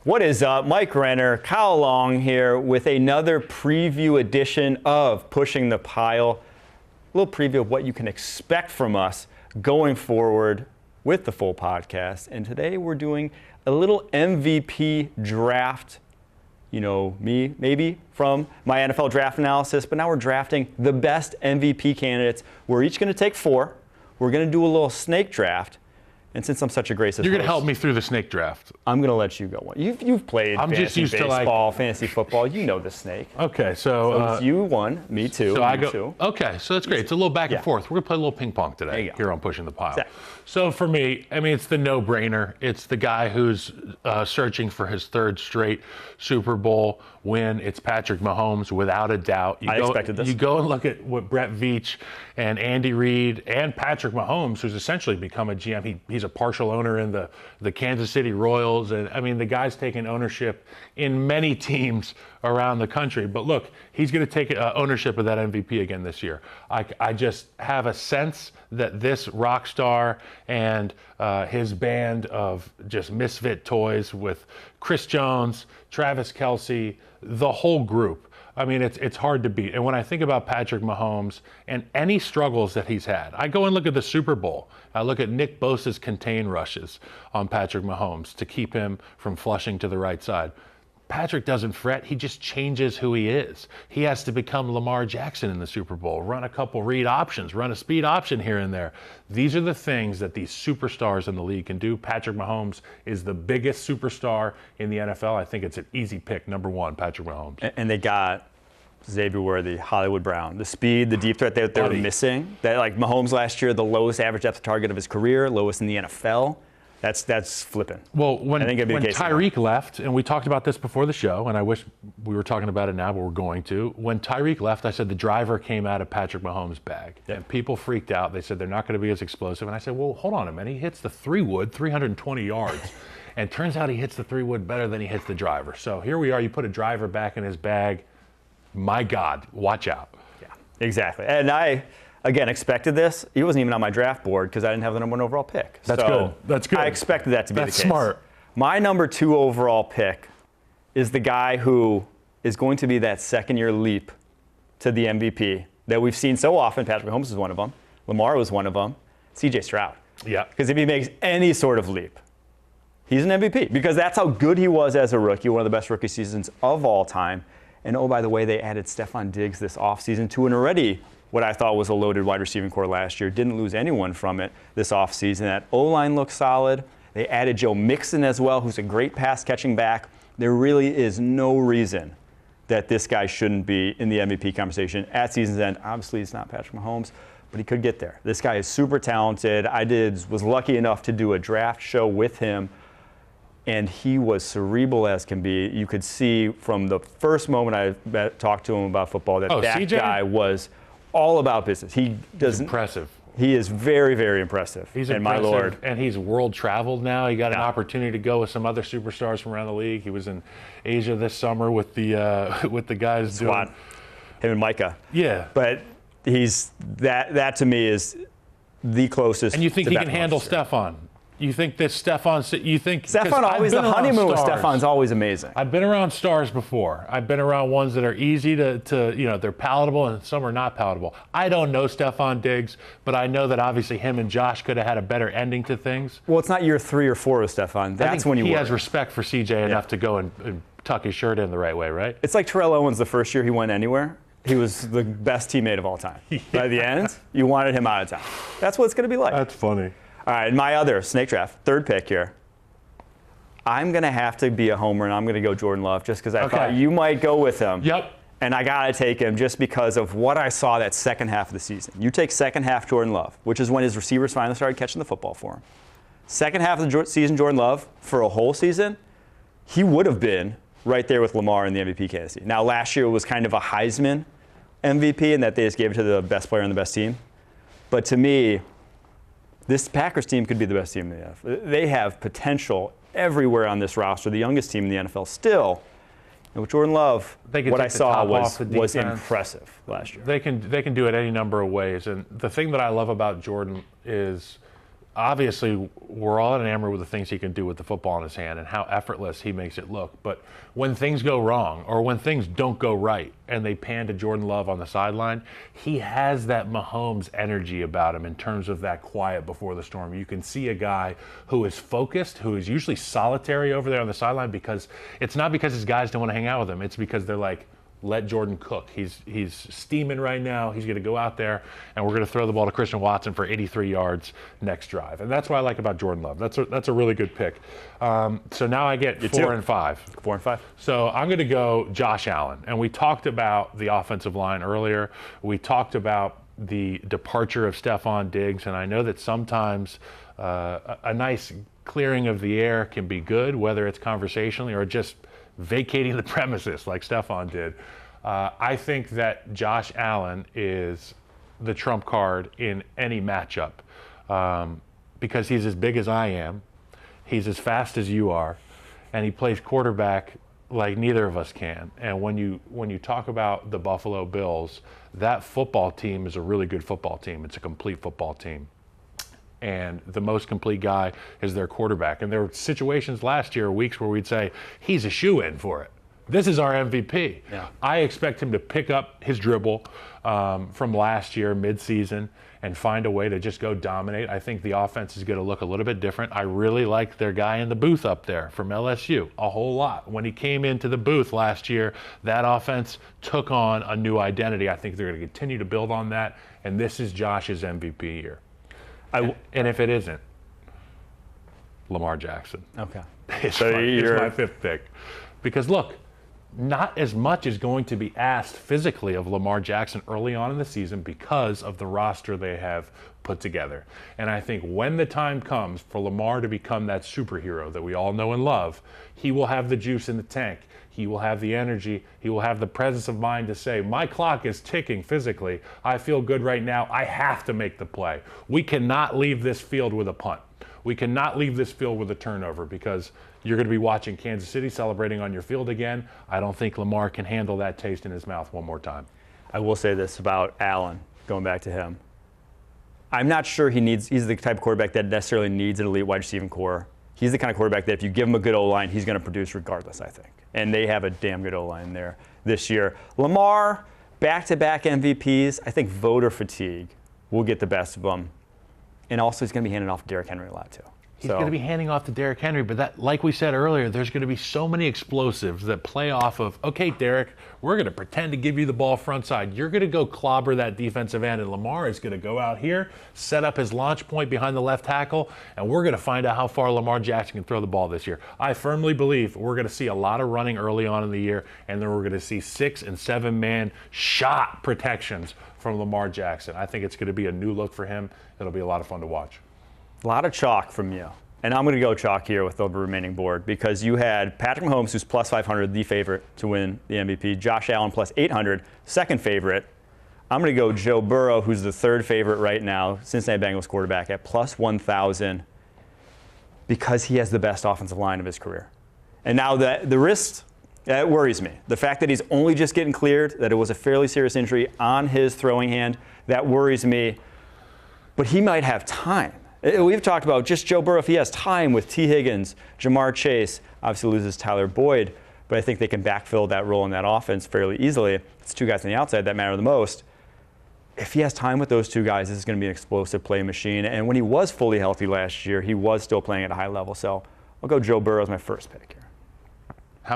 What is up? Mike Renner, Kyle Long here with another preview edition of Pushing the Pile. A little preview of what you can expect from us going forward with the full podcast. And today we're doing a little MVP draft. You know me, maybe, from my NFL draft analysis, but now we're drafting the best MVP candidates. We're each going to take 4. We're going to do a little snake draft. And since I'm such a gracious You're going to host, help me through the snake draft. I'm going to let you go one. You've played I'm fantasy just used baseball, to fantasy football. You know the snake. Okay, So it's you 1, me 2, so I you go. 2. Okay, so that's great. It's a little back and forth. We're going to play a little ping pong There today you go. here on Pushing the Pile. Exactly. So for me, I mean, it's the no-brainer. It's the guy who's searching for his 3rd straight Super Bowl win. It's Patrick Mahomes, without a doubt. I expected this. You go and look at what Brett Veach and Andy Reid and Patrick Mahomes, who's essentially become a GM. He's a partial owner in the Kansas City Royals. And I mean, the guy's taken ownership in many teams around the country. But look, he's going to take ownership of that MVP again this year. I just have a sense that this rock star and his band of just misfit toys with Chris Jones, Travis Kelce, the whole group, I mean, it's hard to beat. And when I think about Patrick Mahomes and any struggles that he's had, I go and look at the Super Bowl. I look at Nick Bosa's contain rushes on Patrick Mahomes to keep him from flushing to the right side. Patrick doesn't fret. He just changes who he is. He has to become Lamar Jackson in the Super Bowl, run a couple read options, run a speed option here and there. These are the things that these superstars in the league can do. Patrick Mahomes is the biggest superstar in the NFL. I think it's an easy pick, number 1, Patrick Mahomes. And they got Xavier Worthy, Hollywood Brown, the speed, the deep threat that they were missing. That, like Mahomes last year, the lowest average depth target of his career, lowest in the NFL. That's flipping. Well, when Tyreek left, and we talked about this before the show, and I wish we were talking about it now, but we're going to. When Tyreek left, I said the driver came out of Patrick Mahomes' bag. Yep. And people freaked out. They said they're not going to be as explosive. And I said, well, hold on a minute. He hits the 3-wood 320 yards. And turns out he hits the 3-wood better than he hits the driver. So here we are. You put a driver back in his bag. My God, watch out. Yeah, exactly. And I, again, expected this. He wasn't even on my draft board because I didn't have the number 1 overall pick. That's good. That's good. I expected that to be the case. That's smart. My number 2 overall pick is the guy who is going to be that second-year leap to the MVP that we've seen so often. Patrick Mahomes is one of them. Lamar was one of them. C.J. Stroud. Yeah. Because if he makes any sort of leap, he's an MVP. Because that's how good he was as a rookie, one of the best rookie seasons of all time. And oh, by the way, they added Stephon Diggs this offseason to an already what I thought was a loaded wide receiving core last year. Didn't lose anyone from it this offseason. That O-line looks solid. They added Joe Mixon as well, who's a great pass-catching back. There really is no reason that this guy shouldn't be in the MVP conversation at season's end. Obviously, it's not Patrick Mahomes, but he could get there. This guy is super talented. I was lucky enough to do a draft show with him, and he was cerebral as can be. You could see from the first moment I talked to him about football that that guy was all about business. He's impressive. He is very, very impressive. He's and impressive, my Lord. and he's world traveled now. He got an opportunity to go with some other superstars from around the league. He was in Asia this summer with the guys Squad. doing Him and Micah. Yeah. But he's that to me is the closest. And you think to he can handle Stephon? You think that Stephon always, the honeymoon with Stephon's always amazing. I've been around stars before. I've been around ones that are easy to they're palatable, and some are not palatable. I don't know Stephon Diggs, but I know that obviously him and Josh could have had a better ending to things. Well, it's not year 3 or 4 with Stephon. That's when he has respect for CJ enough to go and tuck his shirt in the right way, right? It's like Terrell Owens the first year he went anywhere. He was the best teammate of all time. By the end, you wanted him out of town. That's what it's going to be like. That's funny. All right, my other snake draft, 3rd pick here. I'm going to have to be a homer, and I'm going to go Jordan Love just because I thought you might go with him. Yep. And I got to take him just because of what I saw that second half of the season. You take second half Jordan Love, which is when his receivers finally started catching the football for him. Second half of the season, Jordan Love, for a whole season, he would have been right there with Lamar in the MVP candidacy. Now, last year was kind of a Heisman MVP in that they just gave it to the best player on the best team. But to me, this Packers team could be the best team in the NFL. They have potential everywhere on this roster, the youngest team in the NFL still. And with Jordan Love, what I saw was impressive last year. They can do it any number of ways. And the thing that I love about Jordan is obviously we're all enamored with the things he can do with the football in his hand and how effortless he makes it look. But when things go wrong or when things don't go right and they pan to Jordan Love on the sideline, he has that Mahomes energy about him in terms of that quiet before the storm. You can see a guy who is focused, who is usually solitary over there on the sideline, because it's not because his guys don't want to hang out with him. It's because they're like, let Jordan cook. He's steaming right now. He's going to go out there, and we're going to throw the ball to Christian Watson for 83 yards next drive. And that's what I like about Jordan Love. That's a really good pick. So now I get 4 and 5. 4 and 5. So I'm going to go Josh Allen. And we talked about the offensive line earlier. We talked about the departure of Stephon Diggs, and I know that sometimes a nice clearing of the air can be good, whether it's conversationally or just vacating the premises like Stephon did. I think that Josh Allen is the trump card in any matchup because he's as big as I am, he's as fast as you are, and he plays quarterback like neither of us can. And when you talk about the Buffalo Bills, that football team is a really good football team. It's a complete football team. And the most complete guy is their quarterback. And there were situations last year, weeks where we'd say, he's a shoo-in for it. This is our MVP. Yeah. I expect him to pick up his dribble from last year, midseason, and find a way to just go dominate. I think the offense is going to look a little bit different. I really like their guy in the booth up there from LSU a whole lot. When he came into the booth last year, that offense took on a new identity. I think they're going to continue to build on that, and this is Josh's MVP year. And if it isn't, Lamar Jackson. Okay. It's my fifth pick. Because look, not as much is going to be asked physically of Lamar Jackson early on in the season because of the roster they have put together. And I think when the time comes for Lamar to become that superhero that we all know and love, he will have the juice in the tank. He will have the energy. He will have the presence of mind to say, my clock is ticking physically. I feel good right now. I have to make the play. We cannot leave this field with a punt. We cannot leave this field with a turnover because you're going to be watching Kansas City celebrating on your field again. I don't think Lamar can handle that taste in his mouth one more time. I will say this about Allen, going back to him. I'm not sure he's the type of quarterback that necessarily needs an elite wide receiving core. He's the kind of quarterback that if you give him a good O-line, he's going to produce regardless, I think. And they have a damn good O-line there this year. Lamar, back-to-back MVPs, I think voter fatigue will get the best of them. And also he's going to be handing off to Derrick Henry a lot, too. He's going to be handing off to Derrick Henry, but that, like we said earlier, there's going to be so many explosives that play off of, okay, Derrick, we're going to pretend to give you the ball front side. You're going to go clobber that defensive end, and Lamar is going to go out here, set up his launch point behind the left tackle, and we're going to find out how far Lamar Jackson can throw the ball this year. I firmly believe we're going to see a lot of running early on in the year, and then we're going to see 6- and 7-man shot protections from Lamar Jackson. I think it's going to be a new look for him. It'll be a lot of fun to watch. A lot of chalk from you. And I'm going to go chalk here with the remaining board because you had Patrick Mahomes, who's plus 500, the favorite to win the MVP. Josh Allen, plus 800, second favorite. I'm going to go Joe Burrow, who's the third favorite right now, Cincinnati Bengals quarterback, at plus 1,000 because he has the best offensive line of his career. And now the wrist, that worries me. The fact that he's only just getting cleared, that it was a fairly serious injury on his throwing hand, that worries me. But he might have time. We've talked about just Joe Burrow, if he has time with T. Higgins, Jamar Chase, obviously loses Tyler Boyd, but I think they can backfill that role in that offense fairly easily. It's two guys on the outside that matter the most. If he has time with those two guys, this is going to be an explosive play machine. And when he was fully healthy last year, he was still playing at a high level. So I'll go Joe Burrow as my first pick here. How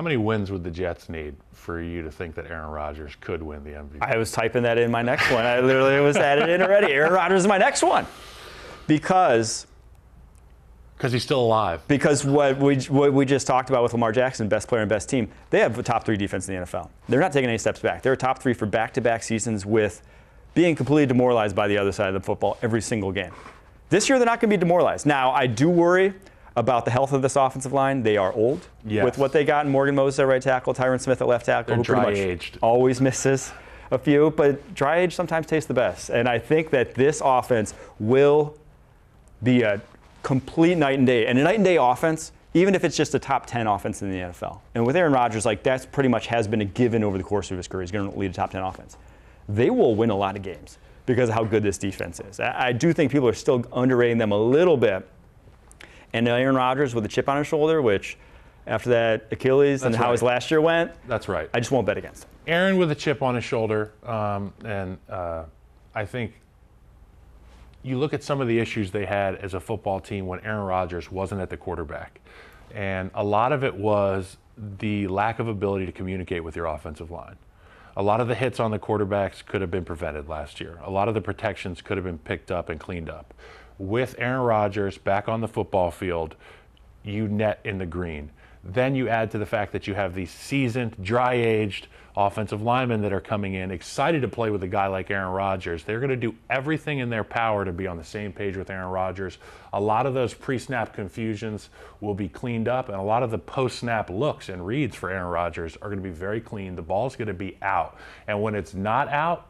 many wins would the Jets need for you to think that Aaron Rodgers could win the MVP? I was typing that in my next one. I literally was added in already. Aaron Rodgers is my next one. Because he's still alive. Because what we just talked about with Lamar Jackson, best player and best team, they have a top 3 defense in the NFL. They're not taking any steps back. They're a top 3 for back-to-back seasons with being completely demoralized by the other side of the football every single game. This year, they're not going to be demoralized. Now, I do worry about the health of this offensive line. They are old with what they got in Morgan Moses at right tackle, Tyron Smith at left tackle, who pretty much dry-aged. Always misses a few, but dry age sometimes tastes the best. And I think that this offense will be a complete night and day. And a night and day offense, even if it's just a top 10 offense in the NFL. And with Aaron Rodgers, like that's pretty much has been a given over the course of his career. He's going to lead a top 10 offense. They will win a lot of games because of how good this defense is. I do think people are still underrating them a little bit. And Aaron Rodgers with a chip on his shoulder, which after that Achilles and how his last year went, that's right. I just won't bet against him. Aaron with a chip on his shoulder, I think you look at some of the issues they had as a football team when Aaron Rodgers wasn't at the quarterback. And a lot of it was the lack of ability to communicate with your offensive line. A lot of the hits on the quarterbacks could have been prevented last year. A lot of the protections could have been picked up and cleaned up. With Aaron Rodgers back on the football field, you net in the green. Then you add to the fact that you have these seasoned, dry-aged offensive linemen that are coming in, excited to play with a guy like Aaron Rodgers. They're going to do everything in their power to be on the same page with Aaron Rodgers. A lot of those pre-snap confusions will be cleaned up, and a lot of the post-snap looks and reads for Aaron Rodgers are going to be very clean. The ball's going to be out. And when it's not out,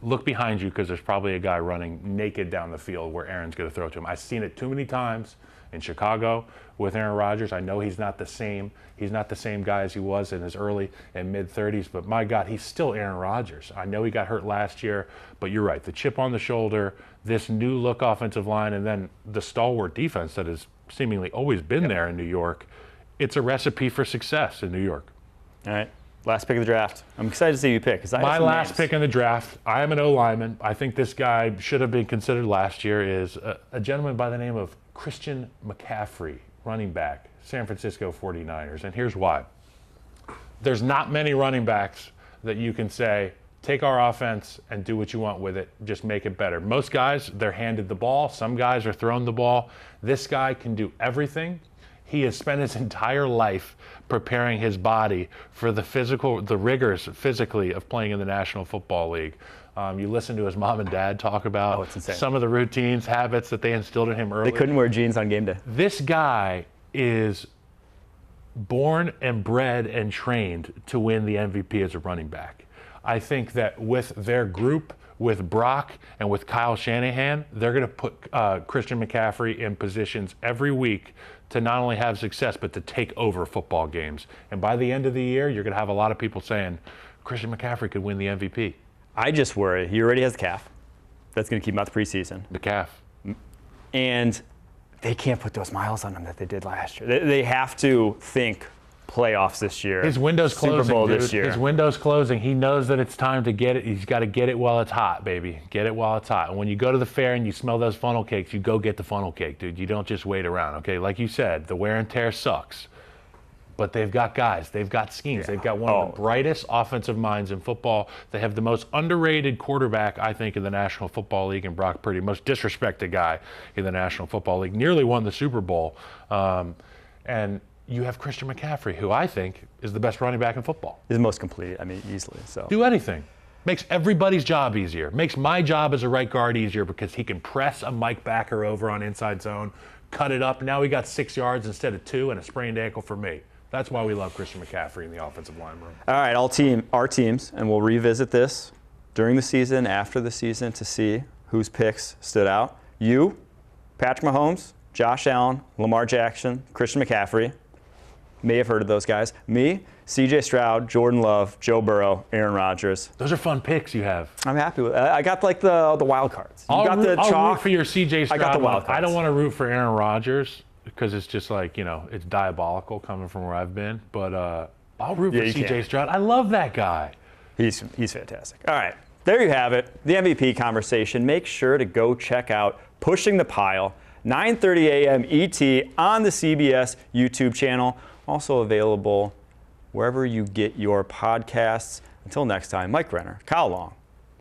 look behind you because there's probably a guy running naked down the field where Aaron's going to throw to him. I've seen it too many times in Chicago with Aaron Rodgers. I know he's not the same. He's not the same guy as he was in his early and mid-30s, but my God, he's still Aaron Rodgers. I know he got hurt last year, but you're right. The chip on the shoulder, this new look offensive line, and then the stalwart defense that has seemingly always been there in New York. It's a recipe for success in New York. All right. Last pick of the draft. I'm excited to see you pick. My last pick in the draft, I am an O-lineman. I think this guy should have been considered last year, is a gentleman by the name of Christian McCaffrey, running back, San Francisco 49ers. And here's why. There's not many running backs that you can say, take our offense and do what you want with it, just make it better. Most guys, they're handed the ball. Some guys are thrown the ball. This guy can do everything. He has spent his entire life preparing his body for the rigors physically of playing in the National Football League. You listen to his mom and dad talk about some of the routines, habits that they instilled in him early. They couldn't wear jeans on game day. This guy is born and bred and trained to win the MVP as a running back. I think that with their group, with Brock and with Kyle Shanahan, they're going to put Christian McCaffrey in positions every week to not only have success, but to take over football games. And by the end of the year, you're going to have a lot of people saying, Christian McCaffrey could win the MVP. I just worry. He already has a calf. That's going to keep him out the preseason. The calf. And they can't put those miles on him that they did last year. They have to think playoffs this year. His window's closing, Super Bowl dude. this year. His window's closing. He knows that it's time to get it. He's got to get it while it's hot, baby. Get it while it's hot. And when you go to the fair and you smell those funnel cakes, you go get the funnel cake, dude. You don't just wait around, okay? Like you said, the wear and tear sucks. But they've got guys. They've got schemes. They've got one of the brightest offensive minds in football. They have the most underrated quarterback, I think, in the National Football League, and Brock Purdy, most disrespected guy in the National Football League, nearly won the Super Bowl. And you have Christian McCaffrey, who I think is the best running back in football. He's the most complete, easily. So do anything. Makes everybody's job easier. Makes my job as a right guard easier because he can press a Mike Backer over on inside zone, cut it up. Now he got 6 yards instead of 2 and a sprained ankle for me. That's why we love Christian McCaffrey in the offensive line room. All right, our teams, and we'll revisit this during the season, after the season, to see whose picks stood out. You, Patrick Mahomes, Josh Allen, Lamar Jackson, Christian McCaffrey. May have heard of those guys. Me, C.J. Stroud, Jordan Love, Joe Burrow, Aaron Rodgers. Those are fun picks you have. I'm happy with it. I got like the wild cards. I'll root for your C.J. Stroud. I got the wild cards. I don't want to root for Aaron Rodgers because it's just like, it's diabolical coming from where I've been. But I'll root for C.J. Stroud. I love that guy. He's fantastic. All right, there you have it. The MVP conversation. Make sure to go check out Pushing the Pile, 9:30 a.m. ET on the CBS YouTube channel. Also available wherever you get your podcasts. Until next time, Mike Renner, Kyle Long,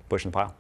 Pushing the Pile.